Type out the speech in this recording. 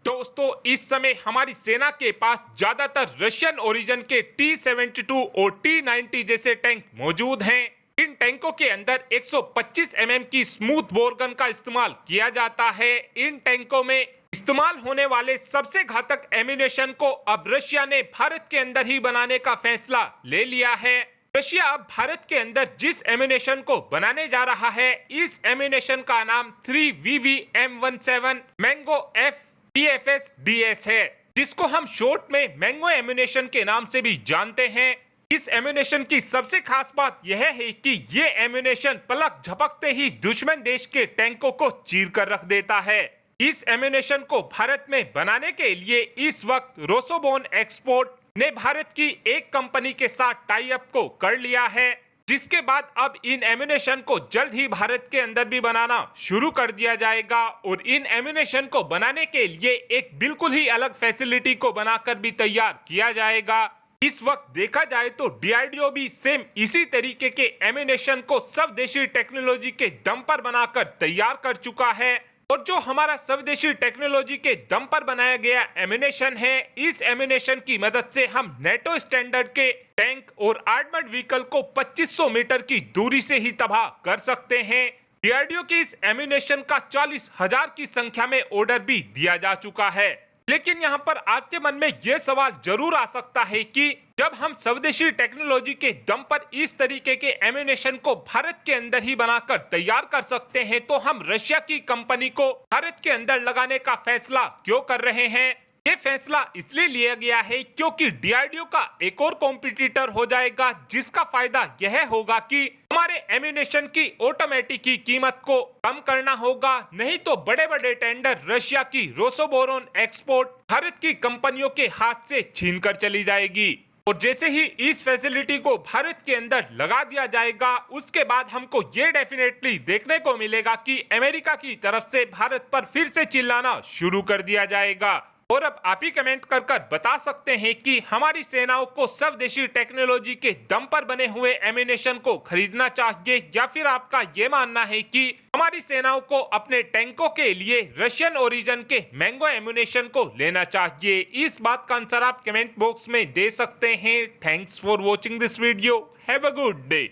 दोस्तों, इस समय हमारी सेना के पास ज्यादातर रशियन ओरिजिन के T-72 और T-90 जैसे टैंक मौजूद हैं। इन टैंकों के अंदर 125 की स्मूथ बोर गन का इस्तेमाल किया जाता है। इन टैंकों में इस्तेमाल होने वाले सबसे घातक एम्यूनेशन को अब रशिया ने भारत के अंदर ही बनाने का फैसला ले लिया है। रशिया अब भारत के अंदर जिस एम्यूनेशन को बनाने जा रहा है, इस एम्यूनेशन का नाम 3VV-M17 मैंगो FDFS-DS है, जिसको हम शॉर्ट में मैंगो एम्यूनेशन के नाम से भी जानते हैं। इस एम्यूनेशन की सबसे खास बात यह है कि ये एम्यूनेशन पलक झपकते ही दुश्मन देश के टैंकों को चीर कर रख देता है। इस एम्यूनेशन को भारत में बनाने के लिए इस वक्त रोसोबोन एक्सपोर्ट ने भारत की एक कंपनी के साथ टाई अप को कर लिया है, जिसके बाद अब इन एम्यूनेशन को जल्द ही भारत के अंदर भी बनाना शुरू कर दिया जाएगा और इन एम्यूनेशन को बनाने के लिए एक बिल्कुल ही अलग फैसिलिटी को बनाकर भी तैयार किया जाएगा। इस वक्त देखा जाए तो DRDO भी सेम इसी तरीके के एम्यूनेशन को स्वदेशी टेक्नोलॉजी के दम पर बनाकर तैयार कर चुका है और जो हमारा स्वदेशी टेक्नोलॉजी के दम पर बनाया गया एम्यूनेशन है, इस एम्यूनेशन की मदद से हम नेटो स्टैंडर्ड के टैंक और आर्मर्ड व्हीकल को 2500 मीटर की दूरी से ही तबाह कर सकते हैं। DRDO की इस एम्यूनेशन का 40,000 की संख्या में ऑर्डर भी दिया जा चुका है। लेकिन यहाँ पर आपके मन में यह सवाल जरूर आ सकता है कि जब हम स्वदेशी टेक्नोलॉजी के दम पर इस तरीके के एम्यूनेशन को भारत के अंदर ही बनाकर तैयार कर सकते हैं, तो हम रशिया की कंपनी को भारत के अंदर लगाने का फैसला क्यों कर रहे हैं? ये फैसला इसलिए लिया गया है क्योंकि DRDO का एक और कॉम्पिटिटर हो जाएगा, जिसका फायदा यह होगा कि हमारे एम्यूनेशन की ऑटोमेटिक की कीमत को कम करना होगा। नहीं तो बड़े बड़े टेंडर रशिया की रोसोबोरोन एक्सपोर्ट भारत की कंपनियों के हाथ से छीन कर चली जाएगी। और जैसे ही इस फैसिलिटी को भारत के अंदर लगा दिया जाएगा, उसके बाद हमको ये डेफिनेटली देखने को मिलेगा कि अमेरिका की तरफ से भारत पर फिर से चिल्लाना शुरू कर दिया जाएगा। और अब आप ही कमेंट कर बता सकते हैं कि हमारी सेनाओं को स्वदेशी टेक्नोलॉजी के दम पर बने हुए एम्यूनेशन को खरीदना चाहिए, या फिर आपका ये मानना है कि हमारी सेनाओं को अपने टैंकों के लिए रशियन ओरिजिन के मैंगो एम्यूनेशन को लेना चाहिए। इस बात का आंसर आप कमेंट बॉक्स में दे सकते हैं। Thanks for watching this video. Have a good day.